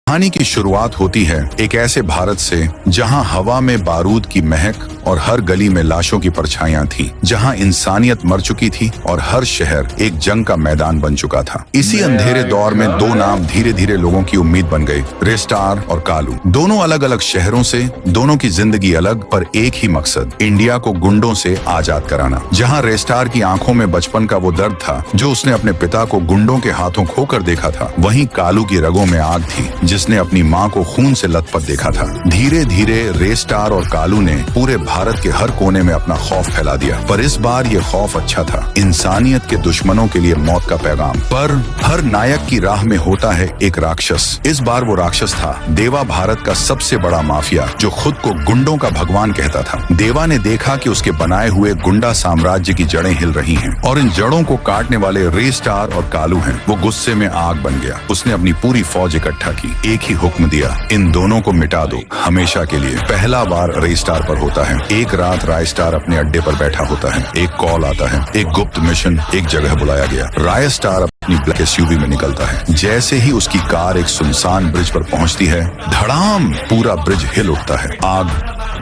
कहानी की शुरुआत होती है एक ऐसे भारत से जहां हवा में बारूद की महक और हर गली में लाशों की परछाइयां थी, जहां इंसानियत मर चुकी थी और हर शहर एक जंग का मैदान बन चुका था। इसी अंधेरे दौर में दो नाम धीरे धीरे लोगों की उम्मीद बन गए, रेस्टार और कालू। दोनों अलग अलग शहरों से, दोनों की जिंदगी अलग, पर एक ही मकसद, इंडिया को गुंडों से आजाद कराना। जहां रेस्टार की आंखों में बचपन का वो दर्द था जो उसने अपने पिता को गुंडों के हाथों खोकर देखा था, वहीं कालू की रगों में आग थी जिसने अपनी मां को खून से लथपथ देखा था। धीरे धीरे रेस्टार और कालू ने पूरे भारत के हर कोने में अपना खौफ फैला दिया, पर इस बार ये खौफ अच्छा था, इंसानियत के दुश्मनों के लिए मौत का पैगाम। पर हर नायक की राह में होता है एक राक्षस। इस बार वो राक्षस था देवा, भारत का सबसे बड़ा माफिया जो खुद को गुंडों का भगवान कहता था। देवा ने देखा कि उसके बनाए हुए गुंडा साम्राज्य की जड़ें हिल रही हैं और इन जड़ों को काटने वाले रेस्टार और कालू हैं। वो गुस्से में आग बन गया। उसने अपनी पूरी फौज इकट्ठा की, एक ही हुक्म दिया, इन दोनों को मिटा दो हमेशा के लिए। पहला बार रेस्टार पर होता है। एक रात रायस्टार अपने अड्डे पर बैठा होता है। एक कॉल आता है, एक गुप्त मिशन, एक जगह बुलाया गया। रायस्टार अपनी ब्लैक एसयूवी में निकलता है। जैसे ही उसकी कार एक सुनसान ब्रिज पर पहुंचती है, धड़ाम, पूरा ब्रिज हिल उठता है। आग,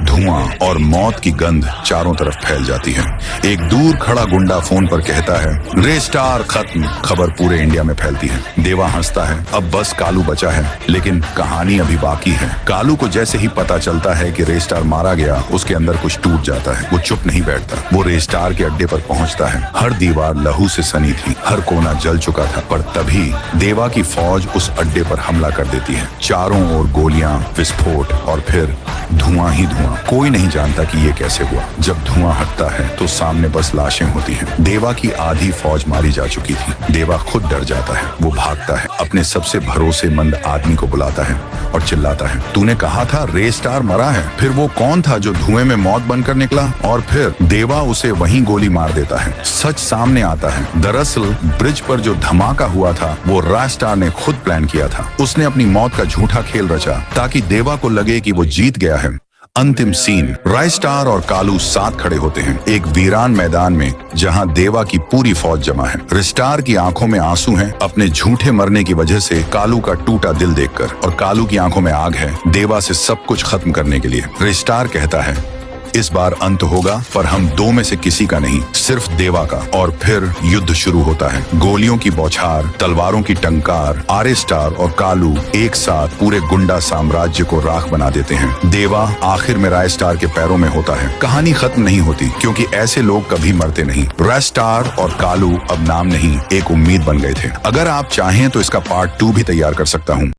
धुआं और मौत की गंध चारों तरफ फैल जाती है। एक दूर खड़ा गुंडा फोन पर कहता है, रेस्टार खत्म। खबर पूरे इंडिया में फैलती है। देवा हंसता है, अब बस कालू बचा है, लेकिन कहानी अभी बाकी है। कालू को जैसे ही पता चलता है कि रेस्टार मारा गया, उसके अंदर कुछ टूट जाता है। वो चुप नहीं बैठता। वो रेस्टार के अड्डे पर पहुंचता है। हर दीवार लहू से सनी थी, हर कोना जल चुका था, पर तभी देवा की फौज उस अड्डे पर हमला कर देती है। चारों ओर गोलियां, विस्फोट और फिर धुआं ही धुआं। कोई नहीं जानता कि ये कैसे हुआ। जब धुआं हटता है तो सामने बस लाशें होती हैं। देवा की आधी फौज मारी जा चुकी थी। देवा खुद डर जाता है। वो भागता है, अपने सबसे भरोसेमंद आदमी को बुलाता है और चिल्लाता है, तूने कहा था रेस्टार मरा है। फिर वो कौन था जो धुएं में मौत बनकर निकला? और फिर देवा उसे वहीं गोली मार देता है। सच सामने आता है। दरअसल ब्रिज पर जो धमाका हुआ था वो रेस्टार ने खुद प्लान किया था। उसने अपनी मौत का झूठा खेल रचा ताकि देवा को लगे कि वो जीत गया है। अंतिम सीन, रायस्टार और कालू साथ खड़े होते हैं एक वीरान मैदान में जहां देवा की पूरी फौज जमा है। रेस्टार की आंखों में आंसू हैं अपने झूठे मरने की वजह से, कालू का टूटा दिल देखकर, और कालू की आंखों में आग है देवा से सब कुछ खत्म करने के लिए। रेस्टार कहता है, इस बार अंत होगा, पर हम दो में से किसी का नहीं, सिर्फ देवा का। और फिर युद्ध शुरू होता है। गोलियों की बौछार, तलवारों की टंकार, रेस्टार और कालू एक साथ पूरे गुंडा साम्राज्य को राख बना देते हैं। देवा आखिर में रेस्टार के पैरों में होता है। कहानी खत्म नहीं होती, क्योंकि ऐसे लोग कभी मरते नहीं। रेस्टार और कालू अब नाम नहीं, एक उम्मीद बन गए थे। अगर आप चाहें तो इसका पार्ट 2 भी तैयार कर सकता हूँ।